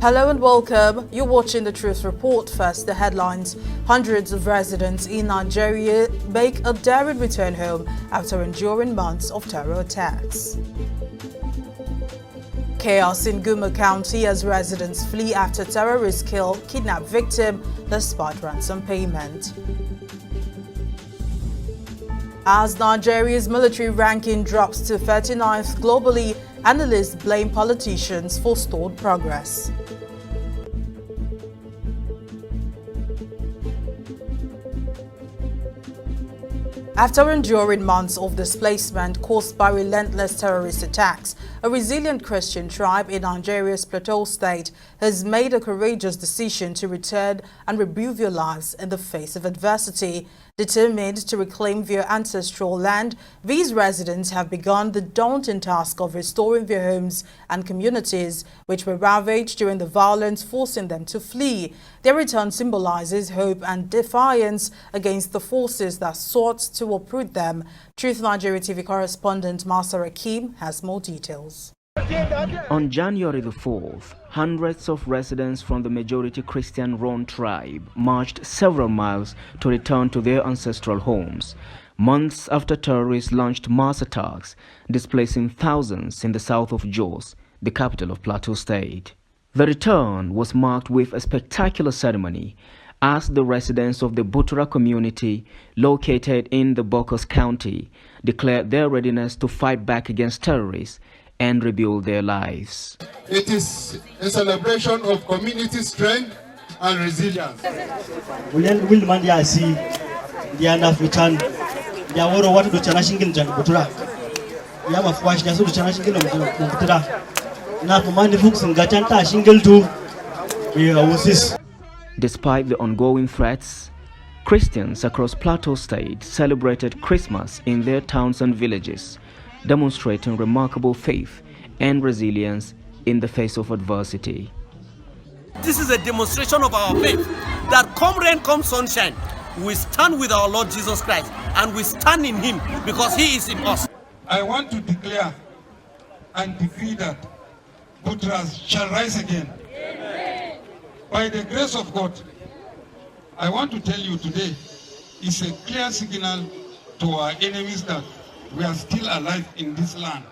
Hello and welcome. You're watching the Truth Report. First, the headlines. Hundreds of residents in Nigeria make a daring return home after enduring months of terror attacks. Chaos in Imo County as residents flee after terrorists kill kidnapped victim despite ransom payment. As Nigeria's military ranking drops to 39th globally, analysts blame politicians for stalled progress. After enduring months of displacement caused by relentless terrorist attacks, a resilient Christian tribe in Nigeria's Plateau State has made a courageous decision to return and rebuild their lives in the face of adversity. Determined to reclaim their ancestral land, these residents have begun the daunting task of restoring their homes and communities, which were ravaged during the violence, forcing them to flee. Their return symbolizes hope and defiance against the forces that sought to uproot them. Truth Nigeria TV correspondent Master Akim has more details. On January the 4th, hundreds of residents from the majority Christian-run tribe marched several miles to return to their ancestral homes, months after terrorists launched mass attacks, displacing thousands in the south of Jos, the capital of Plateau State. The return was marked with a spectacular ceremony as the residents of the Butura community, located in the Boko County, declared their readiness to fight back against terrorists and rebuild their lives. It is a celebration of community strength and resilience. Despite the ongoing threats, Christians across Plateau State celebrated Christmas in their towns and villages, demonstrating remarkable faith and resilience in the face of adversity. This is a demonstration of our faith that come rain, come sunshine, we stand with our Lord Jesus Christ and we stand in Him because He is in us. I want to declare and decree that Butras shall rise again. Amen. By the grace of God, I want to tell you today is a clear signal to our enemies that we are still alive in this land.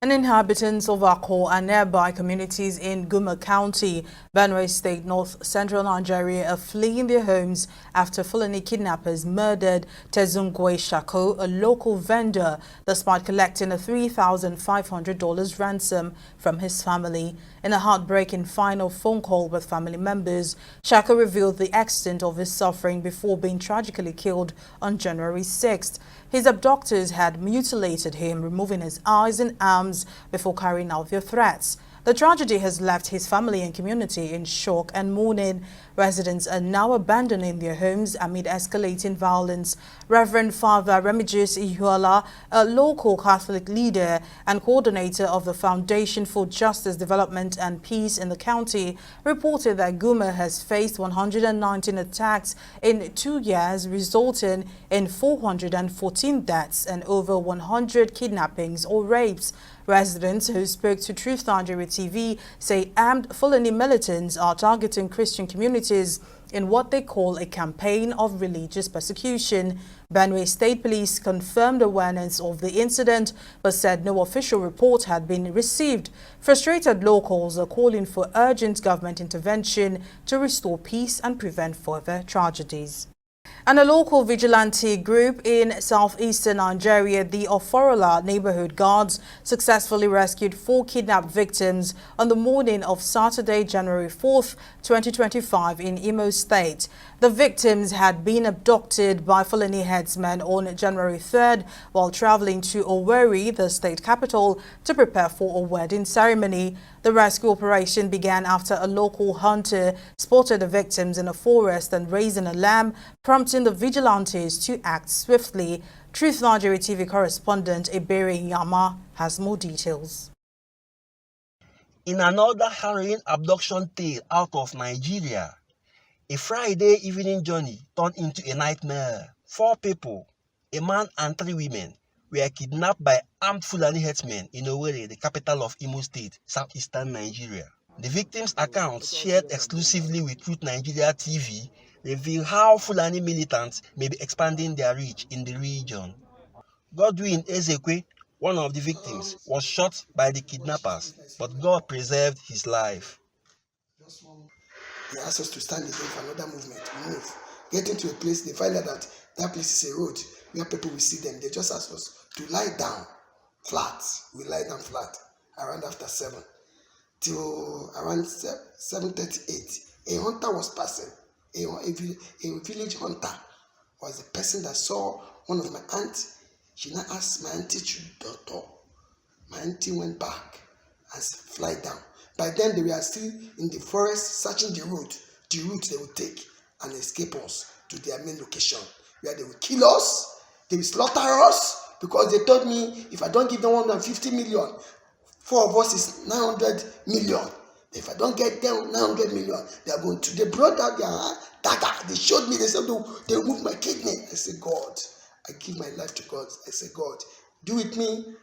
And inhabitants of Akko and nearby communities in Imo County, Benue State, north central Nigeria, are fleeing their homes after Fulani kidnappers murdered Tezungwe Shako, a local vendor, despite collecting a $3,500 ransom from his family. In a heartbreaking final phone call with family members, Shako revealed the extent of his suffering before being tragically killed on January 6th. His abductors had mutilated him, removing his eyes and arms before carrying out their threats. The tragedy has left his family and community in shock and mourning. Residents are now abandoning their homes amid escalating violence. Reverend Father Remigius Ihuala, a local Catholic leader and coordinator of the Foundation for Justice, Development and Peace in the county, reported that Guma has faced 119 attacks in 2 years, resulting in 414 deaths and over 100 kidnappings or rapes. Residents who spoke to Truth Nigeria TV say armed Fulani militants are targeting Christian communities in what they call a campaign of religious persecution. Benue State Police confirmed awareness of the incident but said no official report had been received. Frustrated locals are calling for urgent government intervention to restore peace and prevent further tragedies. And a local vigilante group in southeastern Nigeria, the Oforola neighborhood guards, successfully rescued 4 kidnapped victims on the morning of Saturday, January 4th, 2025 in Imo State. The victims had been abducted by Fulani headsmen on January 3rd while traveling to Owerri, the state capital, to prepare for a wedding ceremony. The rescue operation began after a local hunter spotted the victims in a forest and raised an alarm, prompting the vigilantes to act swiftly. Truth Nigeria TV correspondent Ebere Yama has more details. In another harrowing abduction tale out of Nigeria, a Friday evening journey turned into a nightmare. 4 people, a man and 3 women, were kidnapped by armed Fulani herdsmen in Owerri, the capital of Imo State, southeastern Nigeria. The victims' accounts, shared exclusively with Truth Nigeria TV, reveal how Fulani militants may be expanding their reach in the region. Godwin Ezekwe, one of the victims, was shot by the kidnappers, but God preserved his life. They asked us to stand again for another movement, move. Getting to a place, they find out that that place is a road where people will see them. They just asked us to lie down flat. We lie down flat around after 7. Till around 7:38, a hunter was passing. A village hunter was the person that saw one of my aunts. She now asked my auntie to doctor. My auntie went back and fly down. By then, they were still in the forest searching the route they would take and escape us to their main location, where they will kill us, they will slaughter us, because they told me if I don't give them 150 million, 4 of us is 900 million. If I don't get them 900 million, they are going to. They brought out their dagger. They showed me. They said they remove my kidney. I said, God, I give my life to God. I said, God, do with me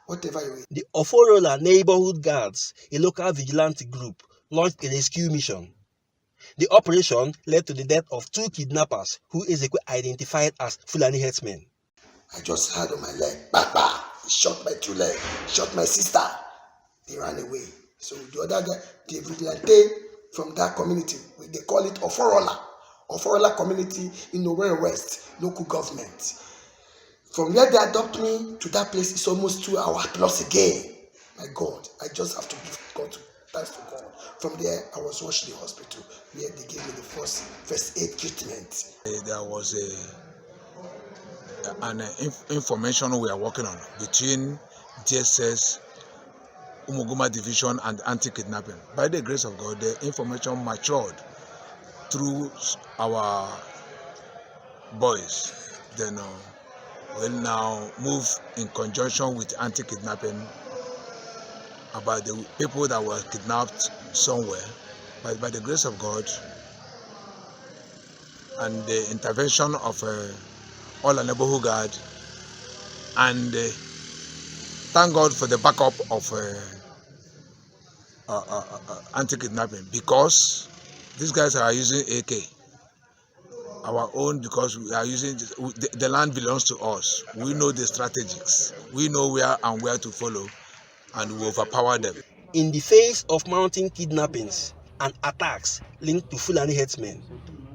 whatever you will. The Oforola Neighborhood Guards, a local vigilante group, launched a rescue mission. The operation led to the death of 2 kidnappers who Ezekwe identified as Fulani herdsmen. I just had on my leg, bah. He shot my 2 legs, shot my sister. They ran away. So the other guy, the vigilante from that community, they call it Oforola community in Owerri West, local government. From where they adopt me to that place, it's almost 2 hours plus again. My God, I just have to give God thanks to God. From there, I was rushed to the hospital where they gave me the first aid treatment. There was an information we are working on between DSS, Umuguma Division, and anti-kidnapping. By the grace of God, the information matured through our boys. Then we'll now move in conjunction with anti-kidnapping about the people that were kidnapped somewhere. But by the grace of God and the intervention of all the neighborhood guard, and thank God for the backup of anti-kidnapping, because these guys are using AK, our own, because we are using the land belongs to us. We know the strategies. We know where to follow, and we overpower them. In the face of mounting kidnappings and attacks linked to Fulani herdsmen,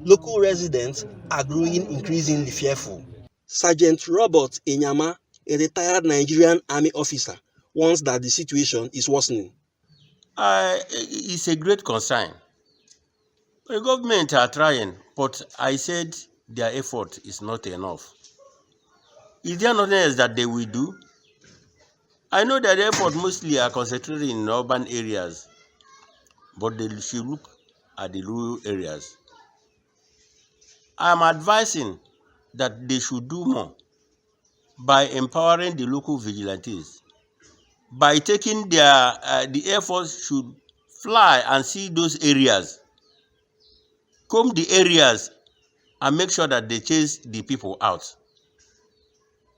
local residents are growing increasingly fearful. Sergeant Robert Enyama, a retired Nigerian army officer, warns that the situation is worsening. It's a great concern. The government are trying, but I said their effort is not enough. Is there nothing else that they will do? I know that their effort mostly are concentrated in urban areas, but they should look at the rural areas. I am advising that they should do more by empowering the local vigilantes, by taking the Air Force should fly and see those areas, comb the areas, and make sure that they chase the people out.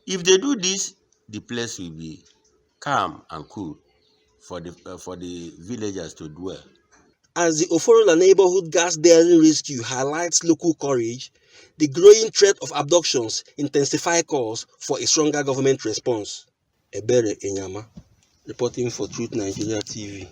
If they do this, the place will be calm and cool for the villagers to dwell. As the Oforola Neighborhood Guards Daring Rescue highlights local courage, the growing threat of abductions intensify calls for a stronger government response. Ebere Enyama, reporting for Truth Nigeria TV.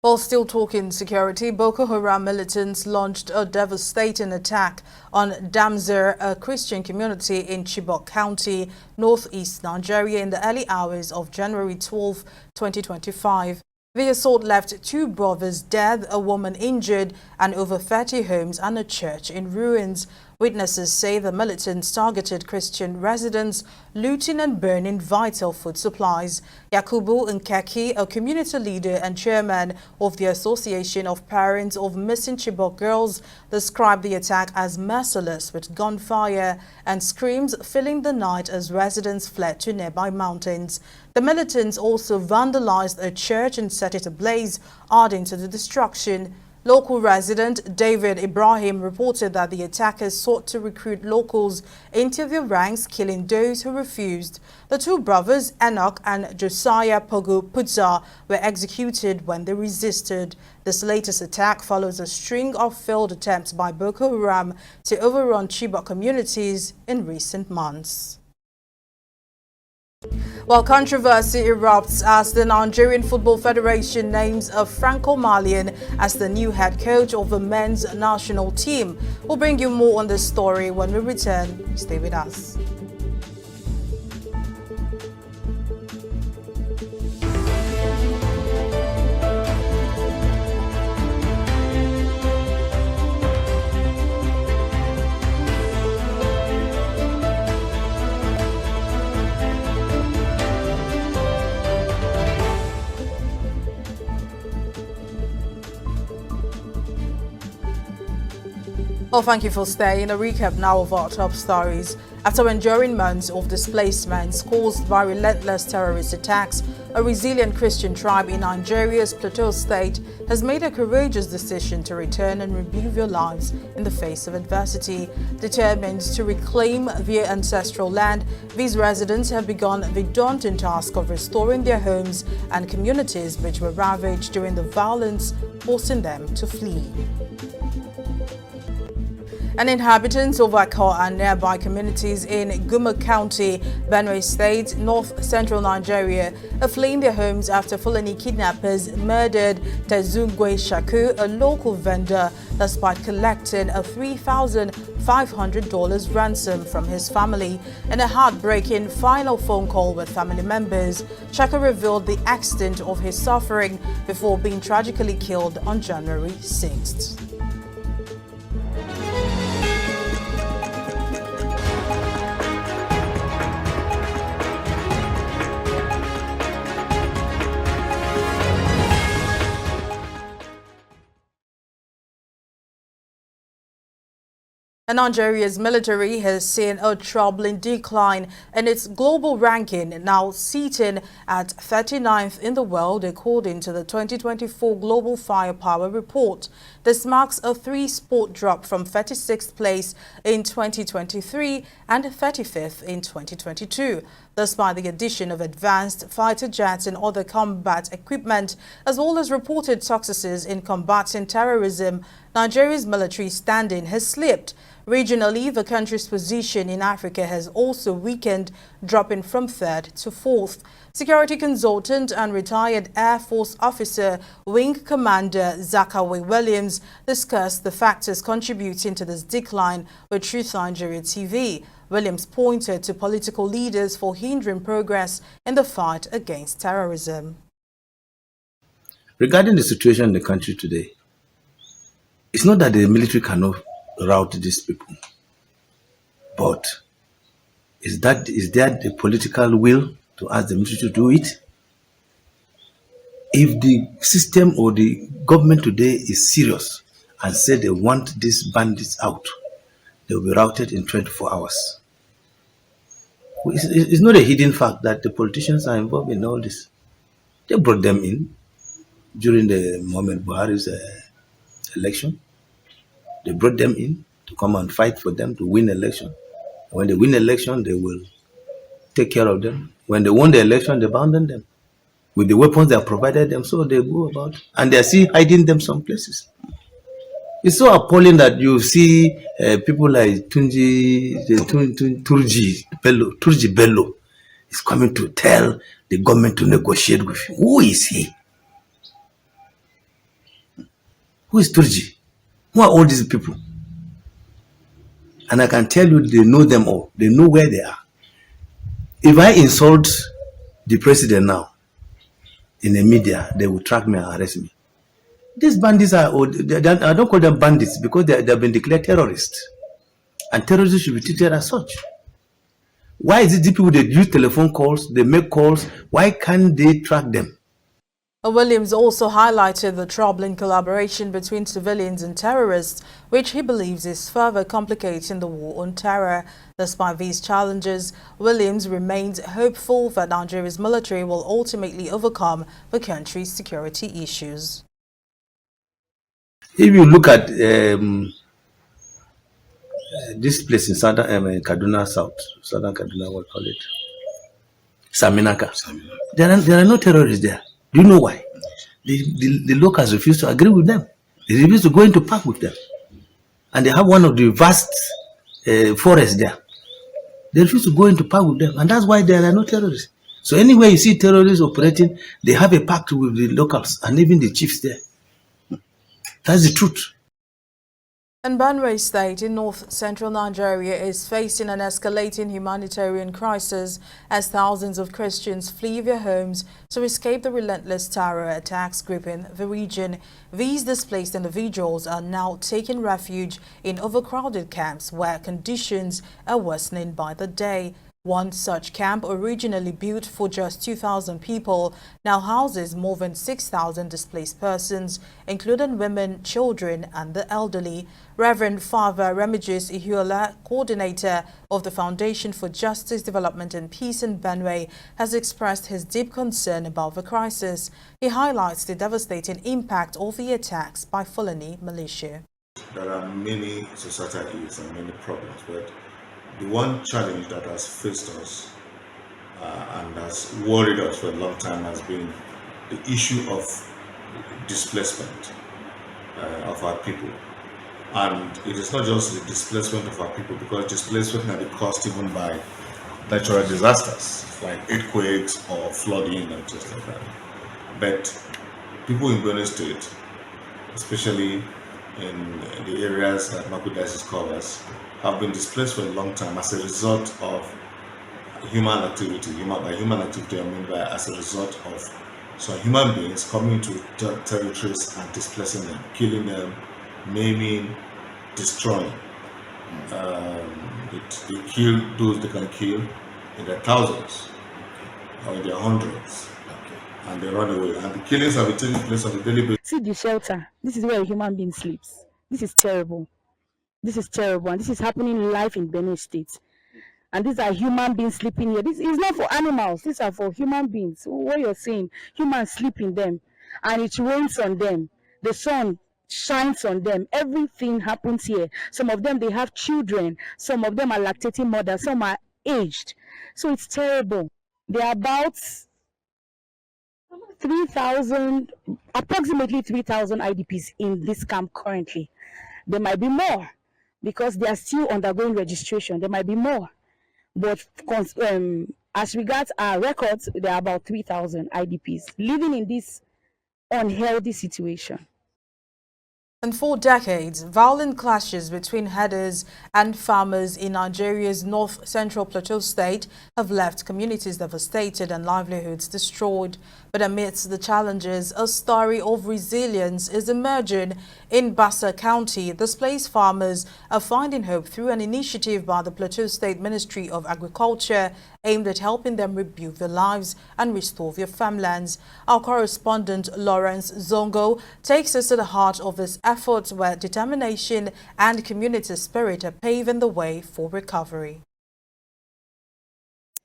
While still talking security, Boko Haram militants launched a devastating attack on Damzer, a Christian community in Chibok County, northeast Nigeria, in the early hours of January 12, 2025. The assault left 2 brothers dead, a woman injured, and over 30 homes and a church in ruins. Witnesses say the militants targeted Christian residents, looting and burning vital food supplies. Yakubu Nkeki, a community leader and chairman of the Association of Parents of Missing Chibok Girls, described the attack as merciless, with gunfire and screams filling the night as residents fled to nearby mountains. The militants also vandalized a church and set it ablaze, adding to the destruction. Local resident David Ibrahim reported that the attackers sought to recruit locals into their ranks, killing those who refused. The two brothers, Enoch and Josiah Pogo Putza, were executed when they resisted. This latest attack follows a string of failed attempts by Boko Haram to overrun Chibok communities in recent months. While controversy erupts as the Nigerian Football Federation names a Franco-Malian as the new head coach of the men's national team. We'll bring you more on this story when we return. Stay with us. Well, thank you for staying. A recap now of our top stories. After enduring months of displacements caused by relentless terrorist attacks, a resilient Christian tribe in Nigeria's Plateau State has made a courageous decision to return and rebuild their lives in the face of adversity. Determined to reclaim their ancestral land, these residents have begun the daunting task of restoring their homes and communities which were ravaged during the violence, forcing them to flee. And inhabitants of Akko and nearby communities in Imo County, Benue State, north-central Nigeria, are fleeing their homes after Fulani kidnappers murdered Tezungwe Shaku, a local vendor, despite collecting a $3,500 ransom from his family. In a heartbreaking final phone call with family members, Shaku revealed the extent of his suffering before being tragically killed on January 6th. And Nigeria's military has seen a troubling decline in its global ranking, now sitting at 39th in the world according to the 2024 Global Firepower Report. This marks a 3-spot drop from 36th place in 2023 and 35th in 2022. Despite the addition of advanced fighter jets and other combat equipment, as well as reported successes in combating terrorism, Nigeria's military standing has slipped. Regionally, the country's position in Africa has also weakened, dropping from 3rd to 4th. Security consultant and retired Air Force officer Wing Commander Zakawe Williams discussed the factors contributing to this decline with Truth Nigeria TV. Williams pointed to political leaders for hindering progress in the fight against terrorism. Regarding the situation in the country today, it's not that the military cannot rout these people, but is there the political will to ask the military to do it? If the system or the government today is serious and say they want these bandits out, they will be routed in 24 hours. It's not a hidden fact that the politicians are involved in all this. They brought them in during the Muhammad Buhari's election. They brought them in to come and fight for them to win election. When they win election, they will take care of them. When they won the election, they abandoned them with the weapons they have provided them, so they go about. And they are still hiding them some places. It's so appalling that you see people like Turji Bello is coming to tell the government to negotiate with him. Who is he? Who is Turji? Who are all these people? And I can tell you, they know them all. They know where they are. If I insult the president now in the media, they will track me and arrest me. These bandits I don't call them bandits because they have been declared terrorists. And terrorists should be treated as such. Why is it the people that use telephone calls, they make calls, why can't they track them? Williams also highlighted the troubling collaboration between civilians and terrorists, which he believes is further complicating the war on terror. Despite these challenges, Williams remains hopeful that Nigeria's military will ultimately overcome the country's security issues. If you look at this place in southern Kaduna South, southern Kaduna, what call it? Saminaka. There are no terrorists there. Do you know why? The locals refuse to agree with them. They refuse to go into park with them. And they have one of the vast forests there. They refuse to go into park with them. And that's why there are no terrorists. So anywhere you see terrorists operating, they have a pact with the locals and even the chiefs there. That's the truth. And Benue State in north-central Nigeria is facing an escalating humanitarian crisis as thousands of Christians flee their homes to escape the relentless terror attacks gripping the region. These displaced individuals are now taking refuge in overcrowded camps where conditions are worsening by the day. One such camp, originally built for just 2,000 people, now houses more than 6,000 displaced persons, including women, children, and the elderly. Reverend Father Remigius Ihuola, coordinator of the Foundation for Justice, Development and Peace in Benue, has expressed his deep concern about the crisis. He highlights the devastating impact of the attacks by Fulani militia. There are many societal ills and many problems, but the one challenge that has faced us and has worried us for a long time has been the issue of displacement of our people. And it is not just the displacement of our people, because displacement can be caused even by natural disasters like earthquakes or flooding and things like that. But people in Benue State, especially in the areas that Makudiasis covers, have been displaced for a long time as a result of human activity. By human activity, I mean by as a result of some human beings coming into territories and displacing them, killing them, maiming, destroying. They kill those they can kill in their thousands or in their hundreds, and they run away. And the killings have been taking place on a daily basis. See the shelter. This is where a human being sleeps. This is terrible. This is terrible, and this is happening live in Benue State. And these are human beings sleeping here. This is not for animals. These are for human beings. What you're saying, humans sleep in them, and it rains on them. The sun shines on them. Everything happens here. Some of them, they have children. Some of them are lactating mothers. Some are aged. So it's terrible. There are about 3,000, approximately 3,000 IDPs in this camp currently. There might be more, because they are still undergoing registration. There might be more. But as regards our records, there are about 3,000 IDPs living in this unhealthy situation. And for decades, violent clashes between herders and farmers in Nigeria's north-central Plateau State have left communities devastated and livelihoods destroyed. But amidst the challenges, a story of resilience is emerging in Bassa County. Displaced farmers are finding hope through an initiative by the Plateau State Ministry of Agriculture aimed at helping them rebuild their lives and restore their farmlands. Our correspondent Lawrence Zongo takes us to the heart of this effort, where determination and community spirit are paving the way for recovery.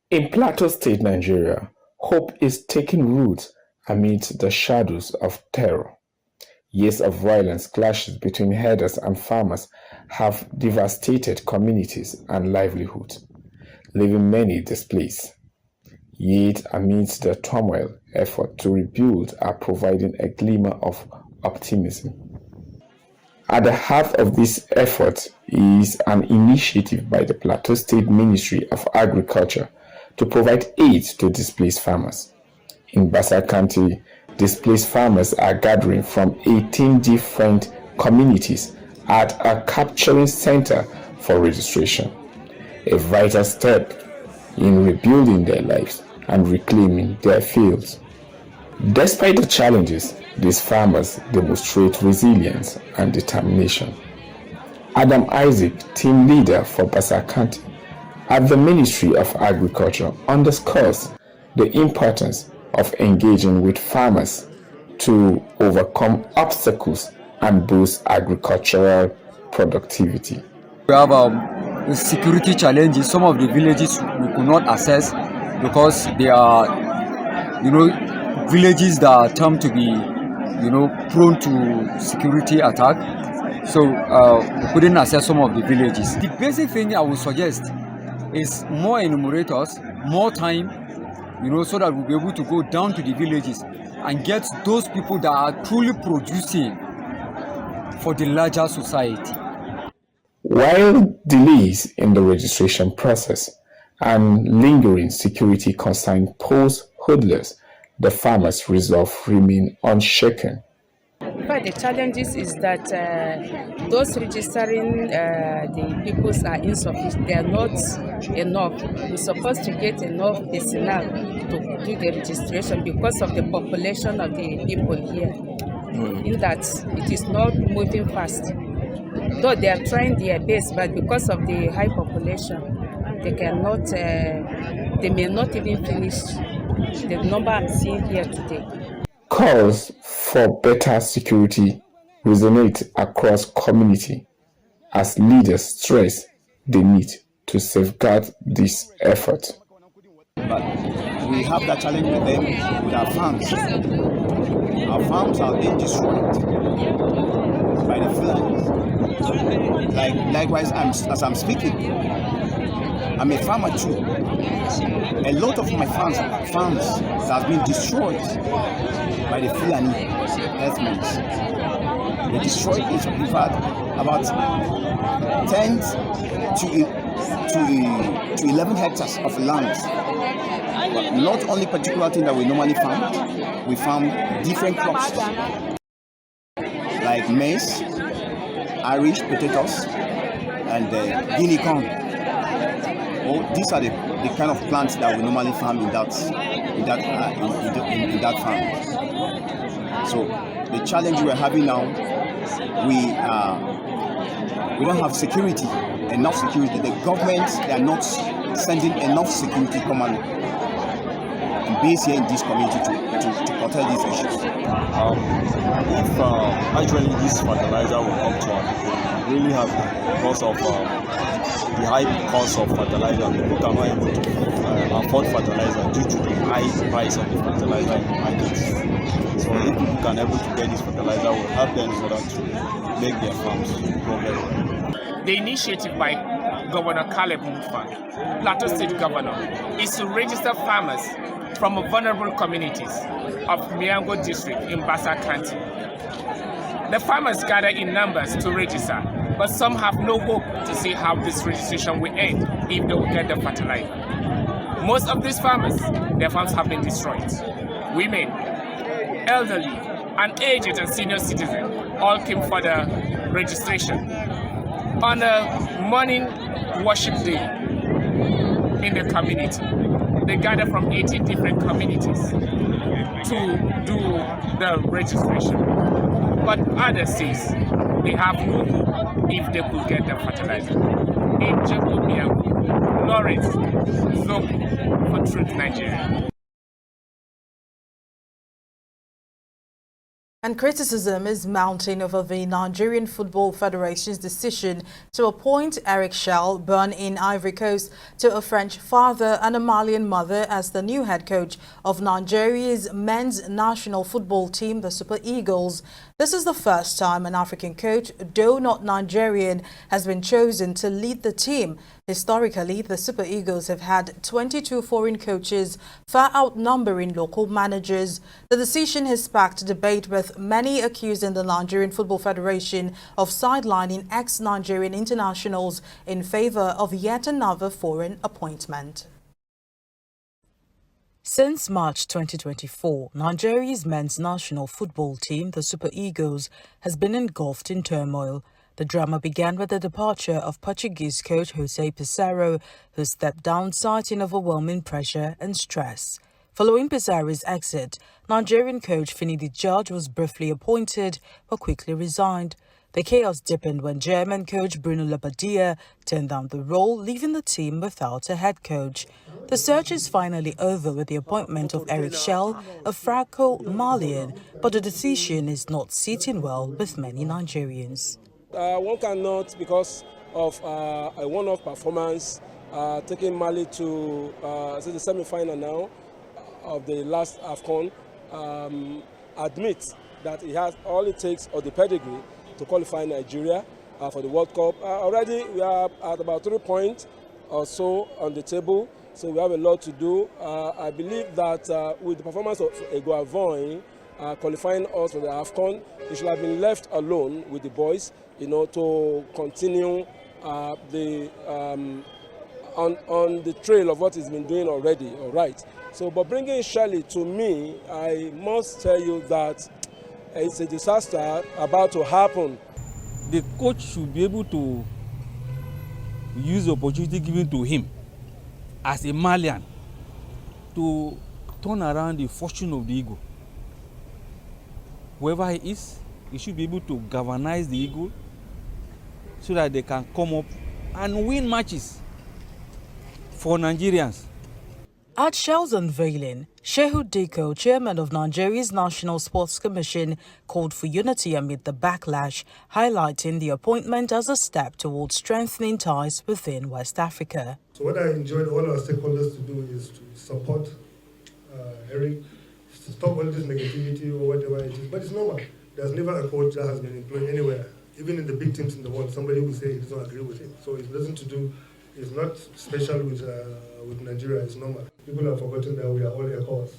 In Plateau State, Nigeria, hope is taking root amidst the shadows of terror. Years of violence, clashes between herders and farmers have devastated communities and livelihoods, leaving many displaced. Yet, amidst the turmoil, efforts to rebuild are providing a glimmer of optimism. At the heart of this effort is an initiative by the Plateau State Ministry of Agriculture to provide aid to displaced farmers. In Bassa County, displaced farmers are gathering from 18 different communities at a capturing center for registration, a vital step in rebuilding their lives and reclaiming their fields. Despite the challenges, these farmers demonstrate resilience and determination. Adam Isaac, team leader for Bassa County at the Ministry of Agriculture, underscores the importance of engaging with farmers to overcome obstacles and boost agricultural productivity. We have security challenges. Some of the villages we could not access because they are, villages that attempt to be prone to security attack. So we couldn't access some of the villages. The basic thing I would suggest is more enumerators, more time, so that we'll be able to go down to the villages and get those people that are truly producing for the larger society. While delays in the registration process and lingering security concerns pose hurdles, the farmers' resolve remain unshaken. But the challenges is that those registering the peoples are insufficient. They are not enough. We're supposed to get enough personnel to do the registration because of the population of the people here. In that it is not moving fast. Though they are trying their best, but because of the high population, they cannot. They may not even finish the number I'm seeing here today. Calls for better security resonate across community as leaders stress the need to safeguard this effort. But we have that challenge with them, with our farms. Our farms are being destroyed by the Fulanis. Likewise, as I'm speaking, I'm a farmer too. A lot of my farms have been destroyed by the Fulani herdsmen. They destroyed each of about 10 to 11 hectares of land. But not only particular thing that we normally farm, we farm different crops like maize, Irish potatoes, and guinea corn. These are the kind of plants that we normally farm in that farm. So the challenge we're having now, we don't have security, enough security. The government, they are not sending enough security command and base here in this community to curtail these issues. If actually this fertilizer will come to our people, we really have because of the high cost of fertilizer, people cannot able to afford fertilizer due to the high price of the fertilizer in the market. So if people can able to get this fertilizer, will help them in order to make their farms grow very well. The initiative by Governor Caleb Mutfwang, Plateau State Governor, is to register farmers from vulnerable communities of Miango District in Bassa County. The farmers gather in numbers to register, but some have no hope to see how this registration will end if they will get the fertilizer. Most of these farmers, their farms have been destroyed. Women, elderly, and aged and senior citizens all came for the registration. On a morning worship day in the community, they gather from 18 different communities to do the registration. But others says they have no hope if they could get the fertilizer. In Jacobian, Lawrence, Zob for Truth Nigeria. And criticism is mounting over the Nigerian Football Federation's decision to appoint Eric Schell, born in Ivory Coast, to a French father and a Malian mother, as the new head coach of Nigeria's men's national football team, the Super Eagles. This is the first time an African coach, though not Nigerian, has been chosen to lead the team. Historically, the Super Eagles have had 22 foreign coaches, far outnumbering local managers. The decision has sparked debate, with many accusing the Nigerian Football Federation of sidelining ex-Nigerian internationals in favor of yet another foreign appointment. Since March 2024, Nigeria's men's national football team, the Super Eagles, has been engulfed in turmoil. The drama began with the departure of Portuguese coach Jose Pizarro, who stepped down citing overwhelming pressure and stress. Following Pizarro's exit, Nigerian coach Finidi George was briefly appointed but quickly resigned. The chaos deepened when German coach Bruno Labbadia turned down the role, leaving the team without a head coach. The search is finally over with the appointment of Eric Schell, a Franco-Malian, but the decision is not sitting well with many Nigerians. One cannot, because of a one-off performance, taking Mali to the semi-final now of the last AFCON, admit that he has all it takes or the pedigree to qualify Nigeria for the World Cup. Already we are at about 3 points or so on the table, so we have a lot to do. I believe that with the performance of Ego Avoin qualifying us for the AFCON, he should have been left alone with the boys, to continue on the trail of what he's been doing already. All right. So, but bringing Shelley to me, I must tell you that it's a disaster about to happen. The coach should be able to use the opportunity given to him as a Malian to turn around the fortune of the Eagle. Whoever he is, he should be able to galvanize the Eagle so that they can come up and win matches for Nigerians. At Shell's unveiling, Shehu Diko, chairman of Nigeria's National Sports Commission, called for unity amid the backlash, highlighting the appointment as a step towards strengthening ties within West Africa. So what I enjoyed all our stakeholders to do is to support Eric, to stop all this negativity or whatever it is. But it's normal. There's never a coach that has been employed anywhere. Even in the big teams in the world, somebody will say he doesn't agree with it. So it doesn't to do. It's not special with Nigeria. It's normal. People have forgotten that we are all ECOWAS.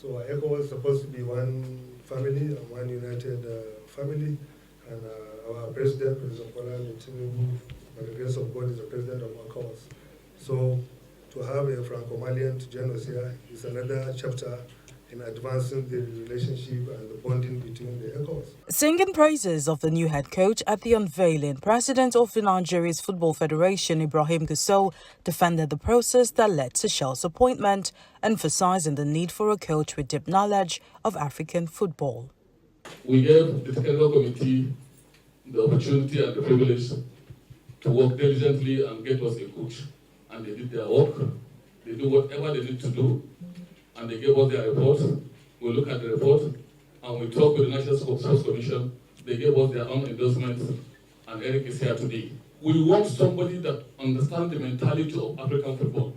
So our ECOWAS is supposed to be one family and one united family. And our president, President Bola Tinubu, by the grace of God, is the president of ECOWAS. So to have a Franco-Malian to join us here is another chapter in advancing the relationship and the bonding between the ECOWAS. Singing praises of the new head coach at the unveiling, President of the Nigeria's Football Federation, Ibrahim Gusau, defended the process that led to Shell's appointment, emphasizing the need for a coach with deep knowledge of African football. We gave the technical committee the opportunity and the privilege to work diligently and get us a coach. And they did their work. They do whatever they need to do. And they gave us their report. We look at the report and we talk with the National Sports Commission. They gave us their own endorsement, and Eric is here today. We want somebody that understands the mentality of African football.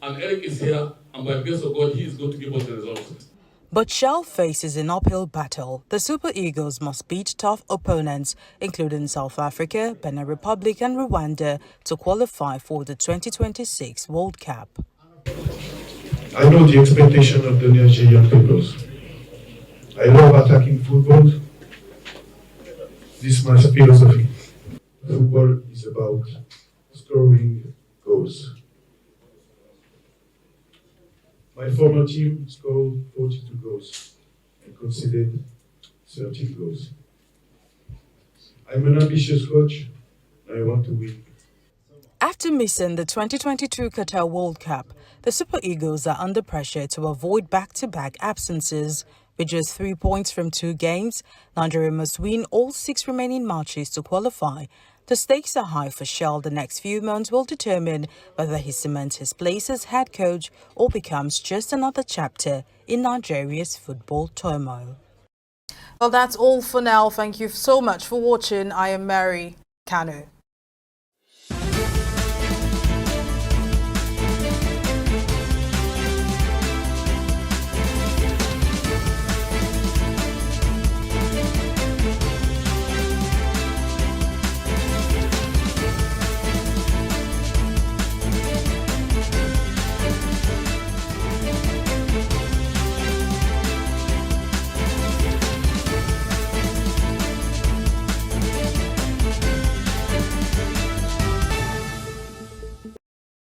And Eric is here, and by the grace of God, he is going to give us the results. But Shell faces an uphill battle. The Super Eagles must beat tough opponents, including South Africa, Benin Republic and Rwanda, to qualify for the 2026 World Cup. I know the expectation of the Nigerian peoples. I love attacking football. This is my philosophy. Football is about scoring goals. My former team scored 42 goals and conceded 13 goals. I'm an ambitious coach, and I want to win. After missing the 2022 Qatar World Cup, the Super Eagles are under pressure to avoid back-to-back absences. With just 3 points from 2 games, Nigeria must win all 6 remaining matches to qualify. The stakes are high for Shell. The next few months will determine whether he cements his place as head coach or becomes just another chapter in Nigeria's football turmoil. Well, that's all for now. Thank you so much for watching. I am Mary Kanu.